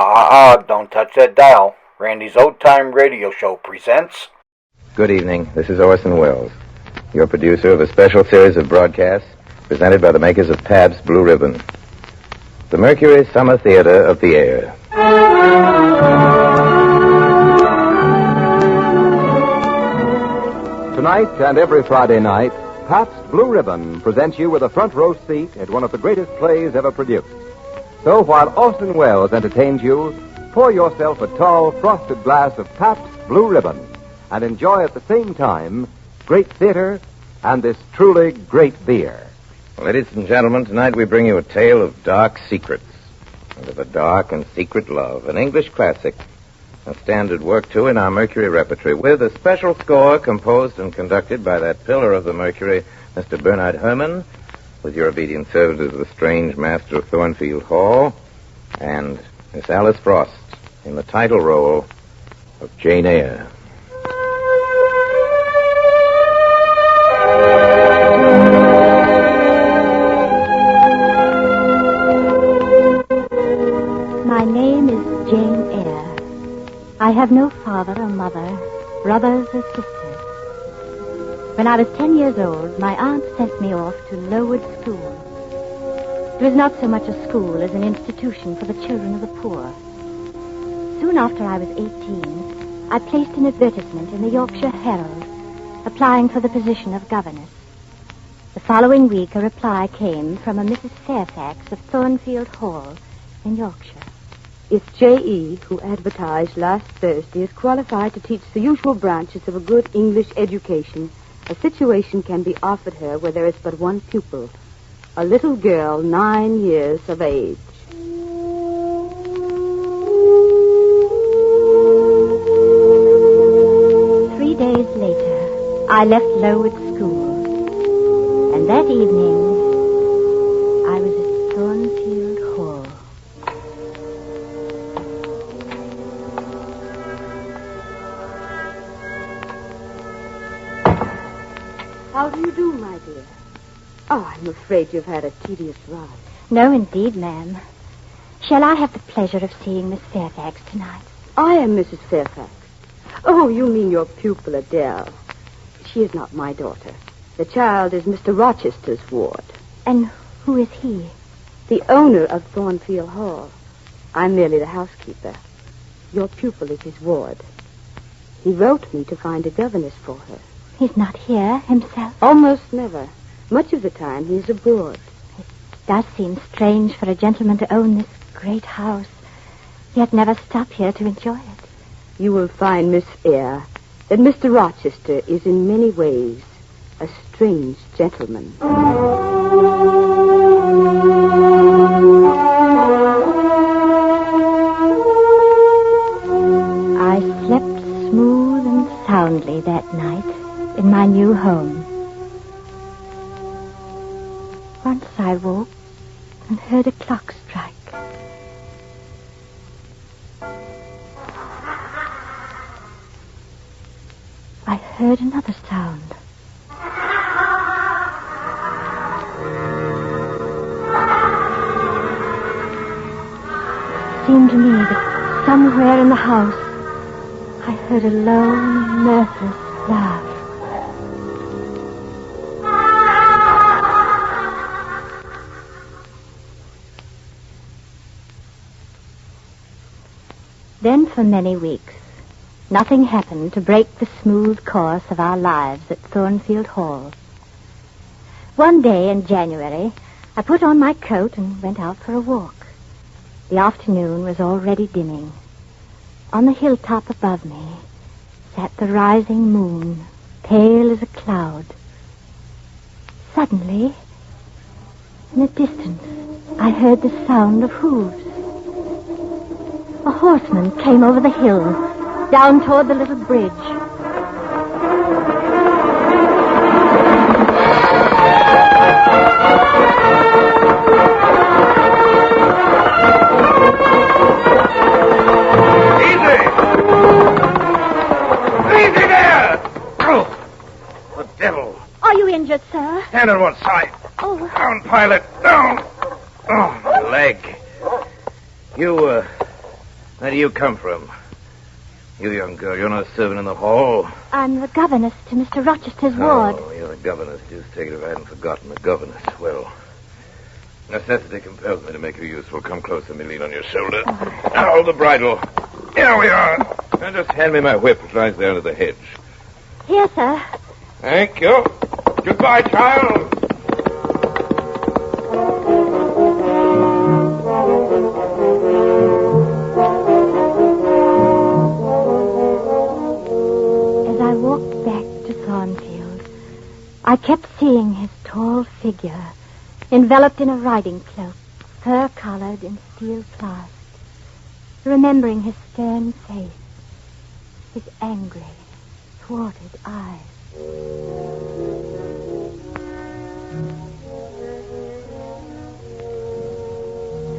Don't touch that dial. Randy's Old Time Radio Show presents... Good evening. This is Orson Welles, your producer of a special series of broadcasts presented by the makers of Pabst Blue Ribbon. The Mercury Summer Theater of the Eyre. Tonight and every Friday night, Pabst Blue Ribbon presents you with a front row seat at one of the greatest plays ever produced. So while Orson Welles entertains you, pour yourself a tall, frosted glass of Pabst Blue Ribbon and enjoy at the same time great theater and this truly great beer. Ladies and gentlemen, tonight we bring you a tale of dark secrets and of a dark and secret love, an English classic, a standard work, too, in our Mercury repertory, with a special score composed and conducted by that pillar of the Mercury, Mr. Bernard Herrmann, with your obedient servant as the strange master of Thornfield Hall, and Miss Alice Frost in the title role of Jane Eyre. My name is Jane Eyre. I have no father or mother, brothers or sisters. When I was 10 years old, my aunt sent me off to Lowood School. It was not so much a school as an institution for the children of the poor. Soon after I was 18, I placed an advertisement in the Yorkshire Herald, applying for the position of governess. The following week, a reply came from a Mrs. Fairfax of Thornfield Hall in Yorkshire. If J.E., who advertised last Thursday, is qualified to teach the usual branches of a good English education, a situation can be offered her where there is but one pupil, a little girl 9 years of age. Three days later, I left Lowood School, and that evening, I was at Thornfield Hall. How do you do, my dear? Oh, I'm afraid you've had a tedious ride. No, indeed, ma'am. Shall I have the pleasure of seeing Miss Fairfax tonight? I am Mrs. Fairfax. Oh, you mean your pupil, Adele. She is not my daughter. The child is Mr. Rochester's ward. And who is he? The owner of Thornfield Hall. I'm merely the housekeeper. Your pupil is his ward. He wrote me to find a governess for her. He's not here himself? Almost never. Much of the time he's abroad. It does seem strange for a gentleman to own this great house, yet never stop here to enjoy it. You will find, Miss Eyre, that Mr. Rochester is in many ways a strange gentleman. I slept smooth and soundly that night in my new home. Once I woke and heard a clock strike. I heard another sound. It seemed to me that somewhere in the house I heard a low, mirthless laugh. Then for many weeks, nothing happened to break the smooth course of our lives at Thornfield Hall. One day in January, I put on my coat and went out for a walk. The afternoon was already dimming. On the hilltop above me sat the rising moon, pale as a cloud. Suddenly, in the distance, I heard the sound of hooves. A horseman came over the hill, down toward the little bridge. Easy! Easy there! Oh, the devil. Are you injured, sir? Stand on one side. Oh. Down, pilot. Down. Oh, my leg. You Where do you come from? You young girl, you're not a servant in the hall. I'm the governess to Mr. Rochester's ward. Oh, you're the governess. Just take it if I hadn't forgotten the governess. Well, necessity compels me to make you useful. Come closer, let me lean on your shoulder. Now, hold the bridle. Here we are. Now just hand me my whip. It lies there under the hedge. Here, sir. Thank you. Goodbye, child. As I walked back to Thornfield, I kept seeing his tall figure, enveloped in a riding cloak, fur-collared and steel-clasped, remembering his stern face, his angry, thwarted eyes. It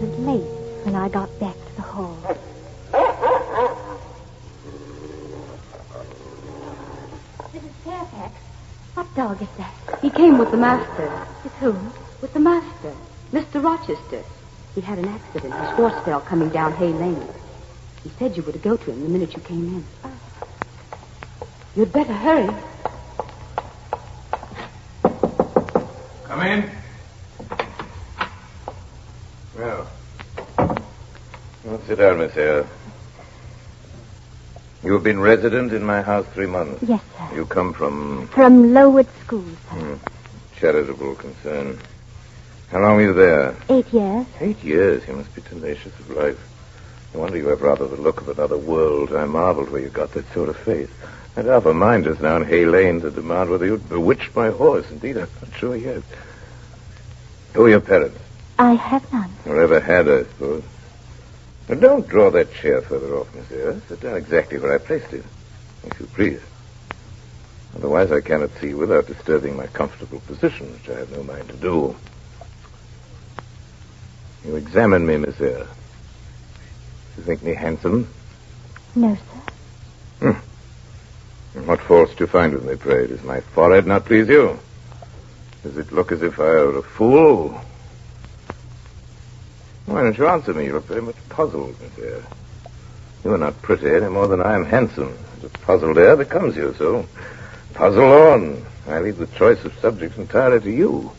was late when I got back to the hall. Mrs. Fairfax, what dog is that? He came with the master. With whom? With the master, Mr. Rochester. He had an accident. His horse fell coming down Hay Lane. He said you were to go to him the minute you came in. You'd better hurry. Come in. Well, sit down, Miss Eyre. You have been resident in my house 3 months. Yes, sir. You come from... From Lowood School, sir. Charitable concern. How long were you there? 8 years. 8 years. You must be tenacious of life. No wonder you have rather the look of another world. I marveled where you got that sort of face. I'd half a mind just now in Hay Lane to demand whether you'd bewitched my horse. Indeed, I'm not sure yet. Who are your parents? I have none. Or ever had, I suppose. Now, don't draw that chair further off, Miss Eyre. Sit down exactly where I placed it, if you please. Otherwise, I cannot see without disturbing my comfortable position, which I have no mind to do. You examine me, Miss Eyre. You think me handsome? No, sir. And what faults do you find with me, pray? Does my forehead not please you? Does it look as if I were a fool? Why don't you answer me? You look very much puzzled, Miss Eyre. You are not pretty any more than I am handsome. The puzzled air becomes you, so puzzle on. I leave the choice of subjects entirely to you.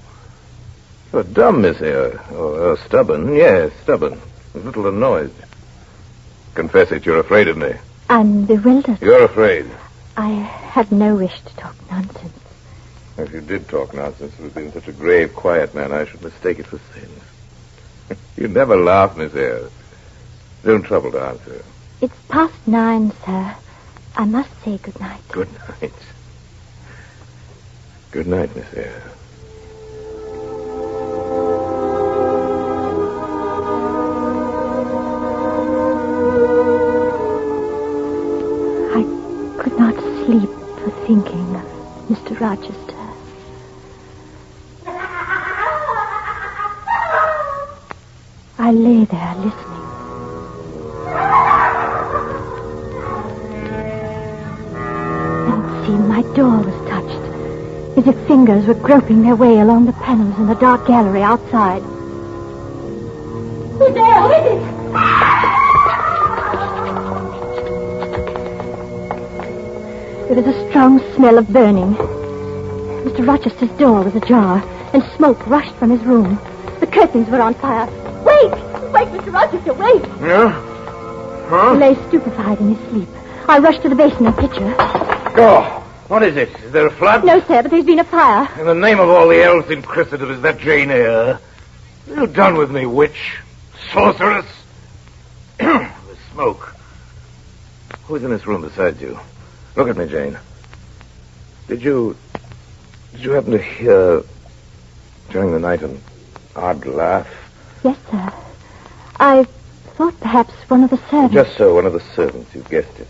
You're dumb, Miss Eyre. Or stubborn. Yes, stubborn. A little annoyed. Confess it, you're afraid of me. I'm bewildered. You're afraid. I had no wish to talk nonsense. If you did talk nonsense, it would be in such a grave, quiet manner, I should mistake it for sin. You never laugh, Miss Eyre. Don't trouble to answer. It's past 9, sir. I must say good night. Good night. Good night, Miss Eyre. I could not sleep for thinking of Mr. Rochester. I lay there listening. Then it seemed my door was touched, as if fingers were groping their way along the panels in the dark gallery outside. Who's there? Who is it? There was a strong smell of burning. Mr. Rochester's door was ajar, and smoke rushed from his room. The curtains were on fire. Wait! Wait, Mr. Rochester, wait! Yeah? Huh? He lay stupefied in his sleep. I rushed to the basin and pitcher. Go! What is it? Is there a flood? No, sir, but there's been a fire. In the name of all the elves in Christendom, is that Jane Eyre? What have you done with me, witch? Sorceress? The smoke. Who's in this room besides you? Look at me, Jane. Did you happen to hear during the night an odd laugh? Yes, sir. I thought perhaps one of the servants... Just so, one of the servants. You guessed it.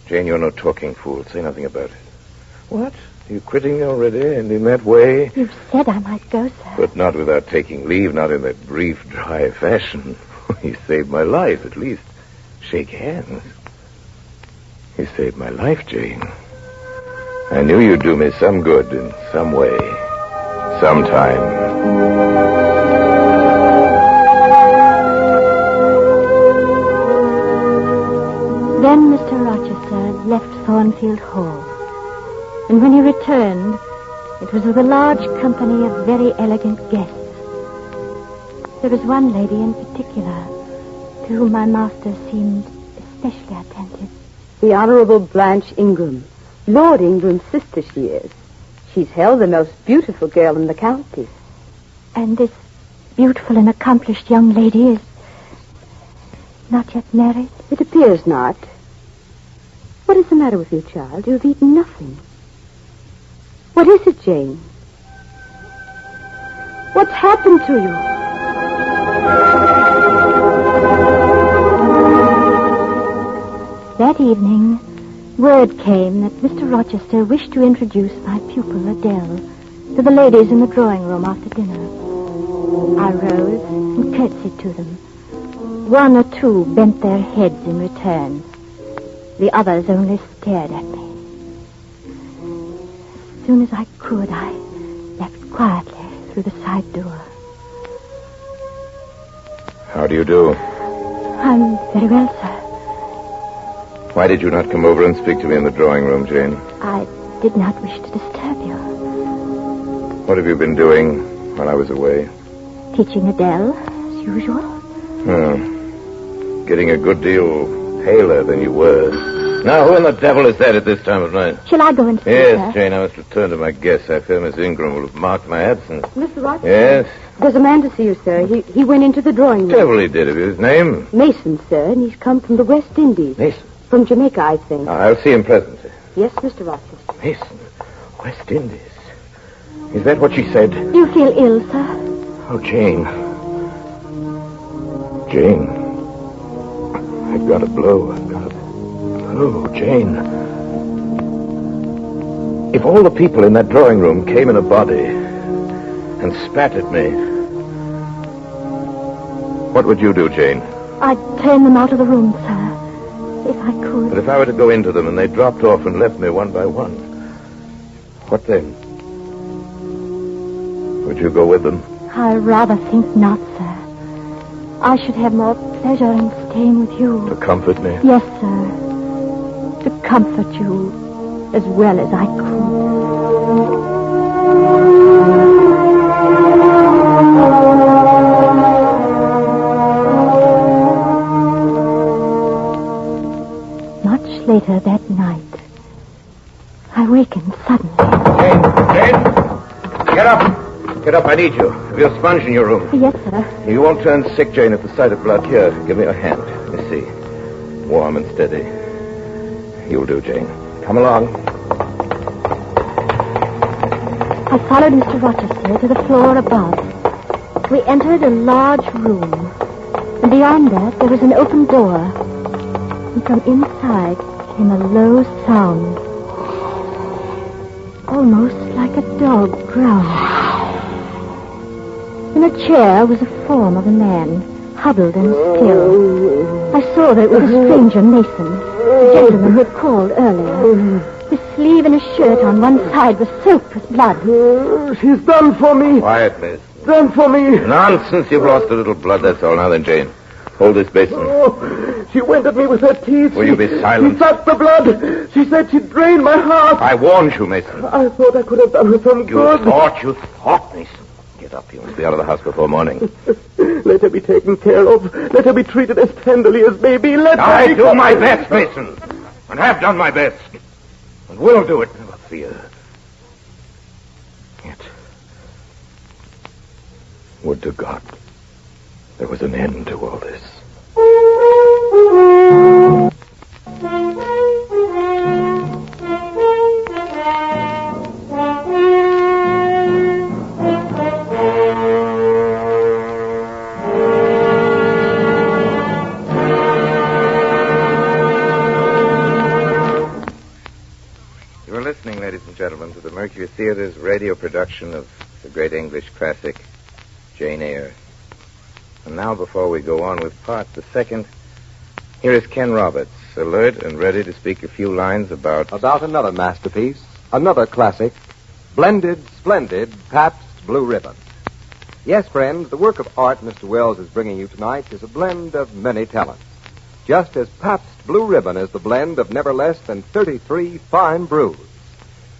Jane, you're no talking fool. Say nothing about it. What? Are you quitting me already, and in that way? You said I might go, sir. But not without taking leave, not in that brief, dry fashion. You saved my life, at least. Shake hands. You saved my life, Jane. I knew you'd do me some good in some way. Sometime. Thornfield Hall. And when he returned, it was with a large company of very elegant guests. There was one lady in particular to whom my master seemed especially attentive. The Honorable Blanche Ingram. Lord Ingram's sister she is. She's held the most beautiful girl in the county. And this beautiful and accomplished young lady is not yet married? It appears not. What is the matter with you, child? You've eaten nothing. What is it, Jane? What's happened to you? That evening, word came that Mr. Rochester wished to introduce my pupil, Adele, to the ladies in the drawing room after dinner. I rose and curtsied to them. One or two bent their heads in return. The others only stared at me. As soon as I could, I left quietly through the side door. How do you do? I'm very well, sir. Why did you not come over and speak to me in the drawing room, Jane? I did not wish to disturb you. What have you been doing while I was away? Teaching Adele, as usual. Getting a good deal paler than you were. Now, who in the devil is that at this time of night? Shall I go and speak, Yes, sir? Jane, I must return to my guests. I fear Miss Ingram will have marked my absence. Mr. Rochester? Yes? There's a man to see you, sir. He went into the drawing room. Devil he did. Have you his name? Mason, sir, and he's come from the West Indies. Mason. From Jamaica, I think. I'll see him presently. Yes, Mr. Rochester. Mason. West Indies. Is that what she said? You feel ill, sir? Oh, Jane. Jane. I've got a blow. Oh, Jane. If all the people in that drawing room came in a body and spat at me, what would you do, Jane? I'd turn them out of the room, sir, if I could. But if I were to go into them and they dropped off and left me one by one, what then? Would you go with them? I rather think not, sir. I should have more pleasure in staying with you. To comfort me? Yes, sir. To comfort you as well as I could. Much later that night, I wakened suddenly. Jane! Get up! Get up, I need you. Have you a sponge in your room? Yes, sir. You won't turn sick, Jane, at the sight of blood. Here, give me your hand. Let me see. Warm and steady. You'll do, Jane. Come along. I followed Mr. Rochester to the floor above. We entered a large room. And beyond that, there was an open door. And from inside came a low sound. Almost like a dog growling. In a chair was the form of a man, huddled and still. I saw that it was a stranger, Mason, the gentleman who had called earlier. His sleeve and his shirt on one side was soaked with blood. She's done for me. Quiet, miss. Done for me. Nonsense. You've lost a little blood, that's all. Now then, Jane. Hold this basin. Oh, she went at me with her teeth. Will you be silent? She sucked the blood. She said she'd drain my heart. I warned you, Mason. I thought I could have done her some You good. thought, Mason. Get up. You must be out of the house before morning. Let her be taken care of. Let her be treated as tenderly as may be. Let her I be... do my best, Mason. And have done my best. And will do it, never fear. Yet, would to God there was an end to all this. You are listening, ladies and gentlemen, to the Mercury Theater's radio production of the great English classic, Jane Eyre. And now, before we go on with part the second, here is Ken Roberts, alert and ready to speak a few lines about another masterpiece, another classic, Blended, Splendid, Pabst Blue Ribbon. Yes, friends, the work of art Mr. Wells is bringing you tonight is a blend of many talents. just as Pabst Blue Ribbon is the blend of never less than 33 fine brews,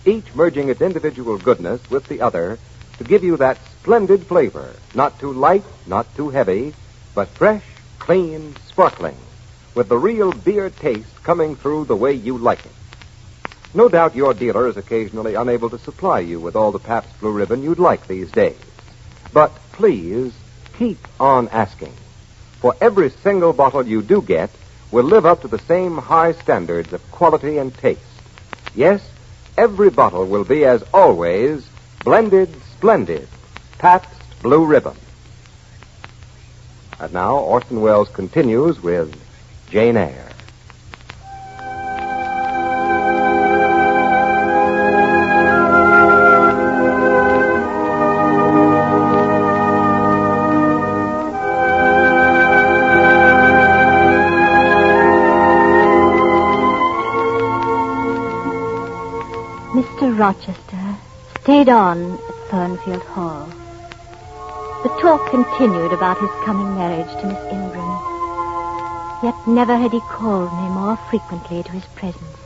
each merging its individual goodness with the other to give you that splendid flavor, not too light, not too heavy, but fresh, clean, sparkling, with the real beer taste coming through the way you like it. No doubt your dealer is occasionally unable to supply you with all the Pabst Blue Ribbon you'd like these days. But please keep on asking. For every single bottle you do get will live up to the same high standards of quality and taste. Yes, every bottle will be, as always, blended, splendid, Pabst Blue Ribbon. And now Orson Welles continues with Jane Eyre. Mr. Rochester stayed on at Thornfield Hall. The talk continued about his coming marriage to Miss Ingram. Yet never had he called me more frequently to his presence.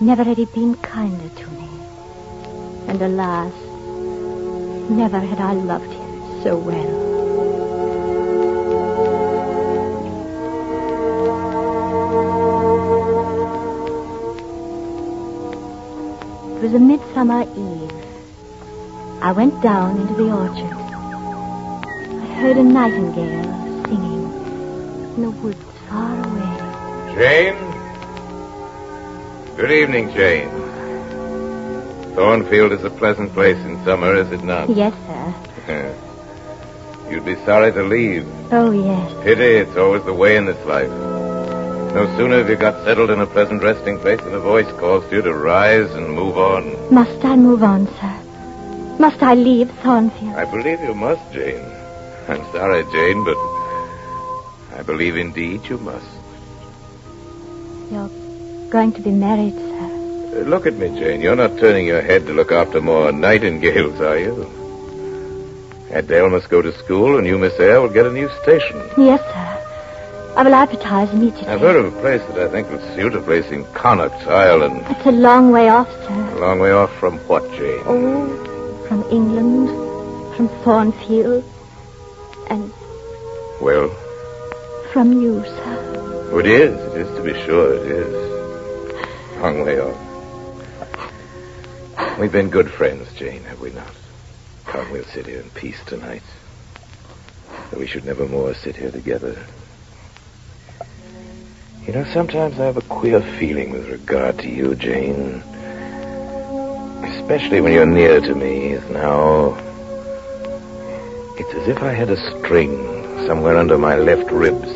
Never had he been kinder to me. And alas, never had I loved him so well. It was a midsummer eve. I went down into the orchard. I heard a nightingale singing in the woods far away. Jane? Good evening, Jane. Thornfield is a pleasant place in summer, is it not? Yes, sir. You'd be sorry to leave. Oh, yes. Pity, it's always the way in this life. No sooner have you got settled in a pleasant resting place than a voice calls to you to rise and move on. Must I move on, sir? Must I leave Thornfield? I believe you must, Jane. I'm sorry, Jane, but I believe indeed you must. You're going to be married, sir. Look at me, Jane. You're not turning your head to look after more nightingales, are you? Adele must go to school, and you, Miss Eyre, will get a new station. Yes, sir. I will advertise immediately. I've heard of a place that I think will suit, a place in Connaught, Ireland. It's a long way off, sir. A long way off from what, Jane? Oh, from England, from Thornfield, and... Well? From you, sir. Oh, it is to be sure, it is. Long way off. We've been good friends, Jane, have we not? Come, we'll sit here in peace tonight. Though we should never more sit here together. You know, sometimes I have a queer feeling with regard to you, Jane. Especially when you're near to me, as now. It's as if I had a string somewhere under my left ribs,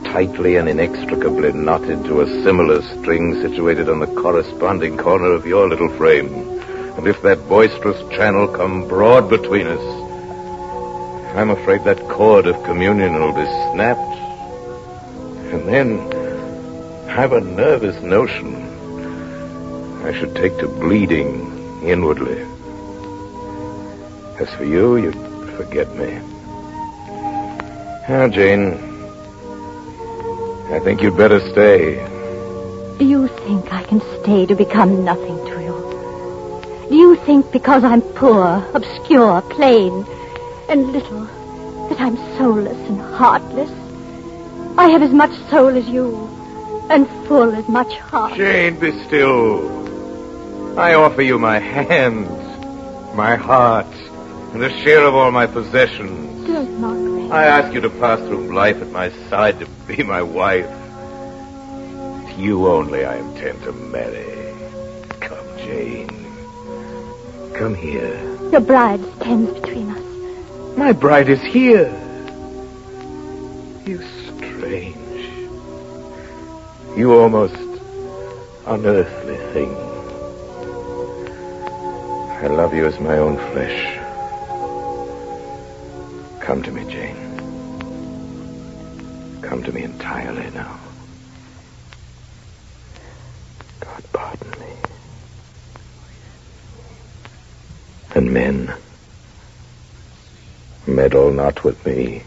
tightly and inextricably knotted to a similar string situated on the corresponding corner of your little frame. And if that boisterous channel come broad between us, I'm afraid that cord of communion will be snapped. And then I've a nervous notion I should take to bleeding inwardly. As for you, you'd forget me. Now, Jane, I think you'd better stay. Do you think I can stay to become nothing to you? Do you think because I'm poor, obscure, plain, and little, that I'm soulless and heartless? I have as much soul as you, and full as much heart. Jane, be still. I offer you my hand, my heart, and a share of all my possessions. Don't mock me. I ask you to pass through life at my side to be my wife. It's you only I intend to marry. Come, Jane. Come here. Your bride stands between us. My bride is here. You strange, you almost unearthly thing. I love you as my own flesh. Come to me, Jane. Come to me entirely now. God pardon me. And men, meddle not with me.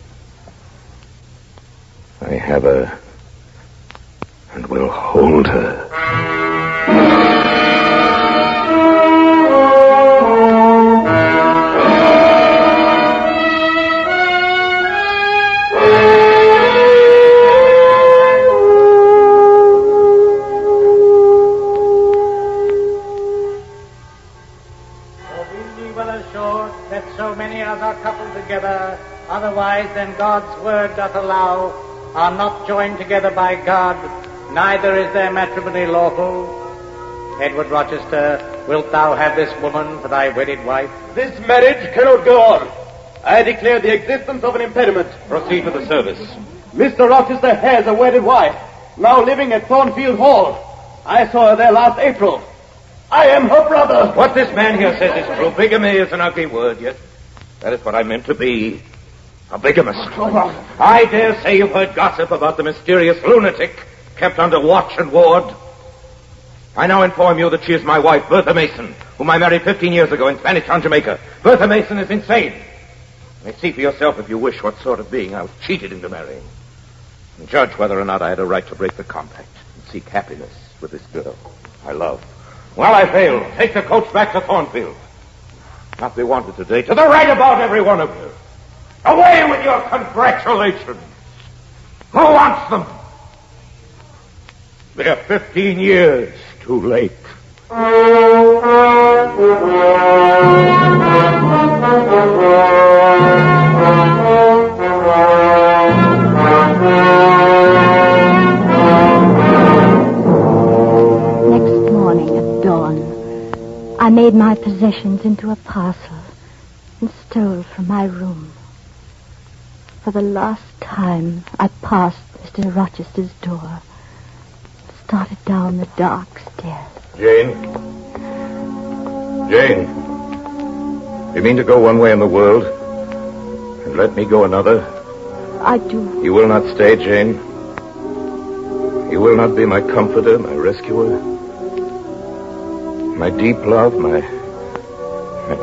I have a and will hold her. Together, otherwise than God's word doth allow, are not joined together by God, neither is their matrimony lawful. Edward Rochester, wilt thou have this woman for thy wedded wife? This marriage cannot go on. I declare the existence of an impediment. Proceed with the service. Mr. Rochester has a wedded wife, now living at Thornfield Hall. I saw her there last April. I am her brother. What this man here says is true. Bigamy is an ugly word, yet that is what I meant to be. A bigamist. I dare say you've heard gossip about the mysterious lunatic kept under watch and ward. I now inform you that she is my wife, Bertha Mason, whom I married 15 years ago in Spanish Town, Jamaica. Bertha Mason is insane. You may see for yourself, if you wish, what sort of being I was cheated into marrying. And judge whether or not I had a right to break the compact and seek happiness with this girl I love. Well, I failed. Take the coach back to Thornfield. Not be wanted today. To the right about every one of you. Away with your congratulations. Who wants them? They're 15 years too late. Next morning at dawn, I made my possessions into a parcel and stole from my room. For the last time, I passed Mr. Rochester's door, started down the dark stairs. Jane? Jane? You mean to go one way in the world and let me go another? I do. You will not stay, Jane. You will not be my comforter, my rescuer. My deep love, my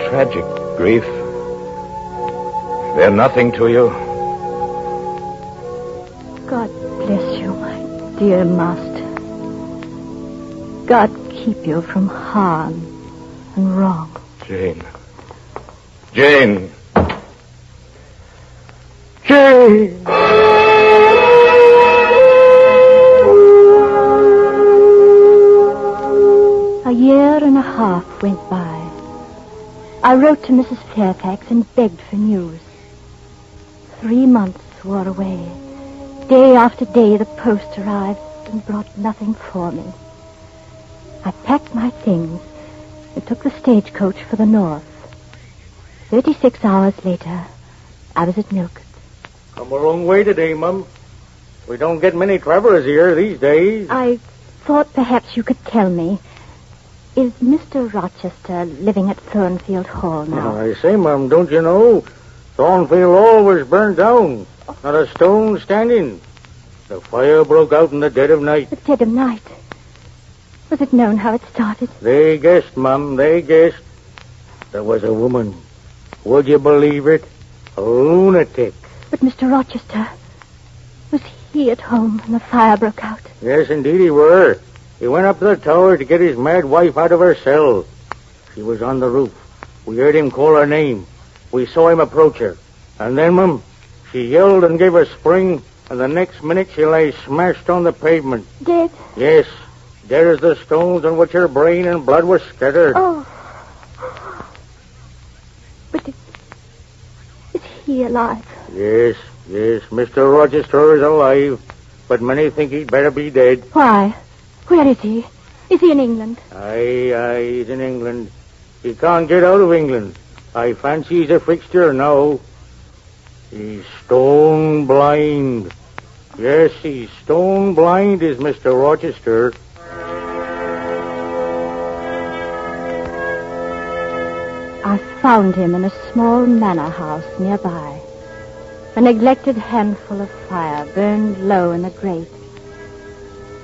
tragic grief. They're nothing to you. God bless you, my dear master. God keep you from harm and wrong. Jane. Jane. Jane! A year and a half went by. I wrote to Mrs. Fairfax and begged for news. 3 months wore away. Day after day the post arrived and brought nothing for me. I packed my things and took the stagecoach for the north. 36 hours later, I was at Milford. Come a long way today, Mum. We don't get many travelers here these days. I thought perhaps you could tell me. Is Mr. Rochester living at Thornfield Hall now? I say, Mum, don't you know? Thornfield Hall was burned down. Not a stone standing. The fire broke out in the dead of night. The dead of night? Was it known how it started? They guessed, Mum, they guessed. There was a woman. Would you believe it? A lunatic. But Mr. Rochester, was he at home when the fire broke out? Yes, indeed he were. He went up to the tower to get his mad wife out of her cell. She was on the roof. We heard him call her name. We saw him approach her. And then, Mum, she yelled and gave a spring, and the next minute she lay smashed on the pavement. Dead? Yes, dead as the stones on which her brain and blood were scattered. Oh. But is he alive? Yes, Mr. Rochester is alive, but many think he'd better be dead. Why? Where is he? Is he in England? Aye, he's in England. He can't get out of England. I fancy he's a fixture now. He's stone blind. Yes, he's stone blind, is Mr. Rochester. I found him in a small manor house nearby. A neglected handful of fire burned low in the grate.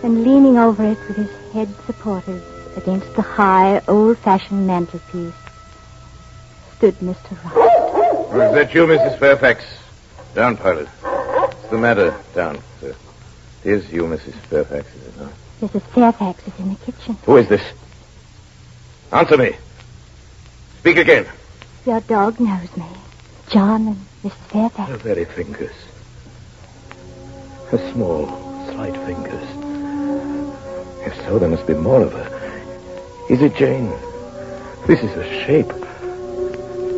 And leaning over it with his head supported against the high, old-fashioned mantelpiece stood Mr. Rochester. Is that you, Mrs. Fairfax? Down, pilot. What's the matter? Down, sir. is you, Mrs. Fairfax, is it not? Mrs. Fairfax is in the kitchen. Who is this? Answer me. Speak again. Your dog knows me. John and Mrs. Fairfax. Her very fingers. Her small, slight fingers. If so, there must be more of her. Is it Jane? This is her shape.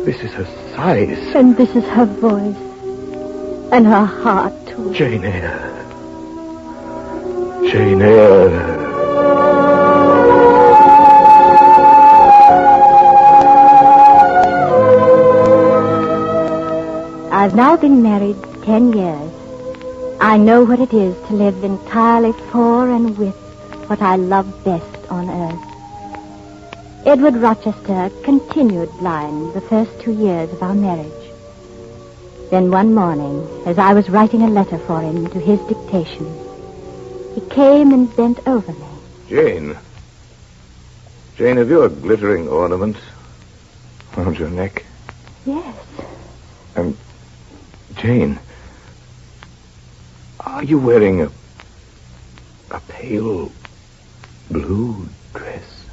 This is her size. And this is her voice. And her heart, too. Jane Eyre. Jane Eyre. I've now been married 10 years. I know what it is to live entirely for and with what I love best on earth. Edward Rochester continued blind the first 2 years of our marriage. Then one morning, as I was writing a letter for him to his dictation, he came and bent over me. Jane. Jane, have you a glittering ornament around your neck? Yes. Jane, are you wearing a pale blue dress?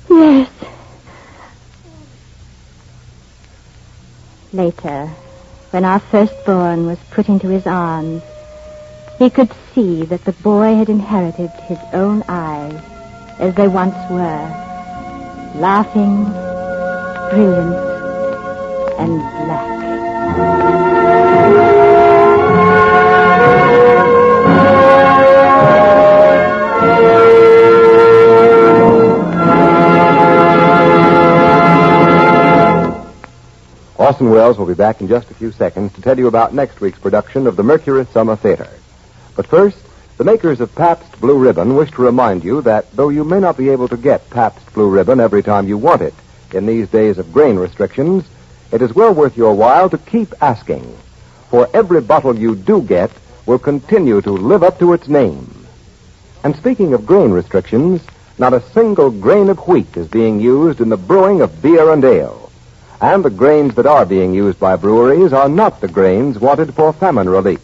Yes. Later, when our firstborn was put into his arms, he could see that the boy had inherited his own eyes as they once were, laughing, brilliant, and black. Orson Welles will be back in just a few seconds to tell you about next week's production of the Mercury Summer Theater. But first, the makers of Pabst Blue Ribbon wish to remind you that though you may not be able to get Pabst Blue Ribbon every time you want it in these days of grain restrictions, it is well worth your while to keep asking. For every bottle you do get will continue to live up to its name. And speaking of grain restrictions, not a single grain of wheat is being used in the brewing of beer and ale. And the grains that are being used by breweries are not the grains wanted for famine relief.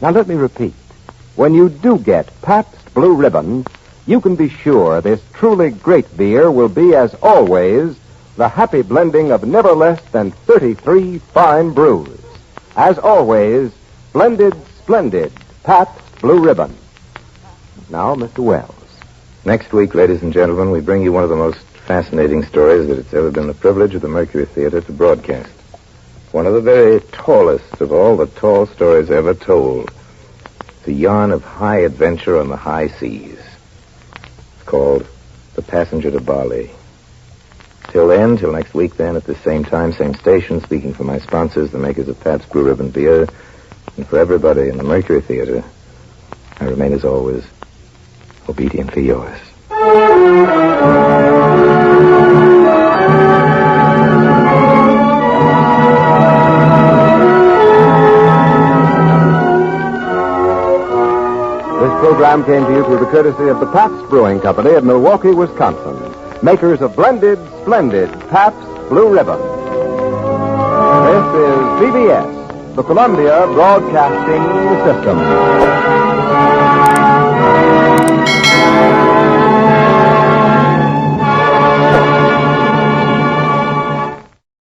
Now let me repeat. When you do get Pabst Blue Ribbon, you can be sure this truly great beer will be, as always, the happy blending of never less than 33 fine brews. As always, blended, splendid Pabst Blue Ribbon. Now, Mr. Wells. Next week, ladies and gentlemen, we bring you one of the most fascinating stories that it's ever been the privilege of the Mercury Theater to broadcast. One of the very tallest of all the tall stories ever told. It's a yarn of high adventure on the high seas. It's called The Passenger to Bali. Till next week then, at the same time, same station, speaking for my sponsors, the makers of Pabst Blue Ribbon Beer, and for everybody in the Mercury Theater, I remain as always obediently yours. This program came to you through the courtesy of the Pabst Brewing Company of Milwaukee, Wisconsin, makers of blended, splendid Pabst Blue Ribbon. This is CBS, the Columbia Broadcasting System.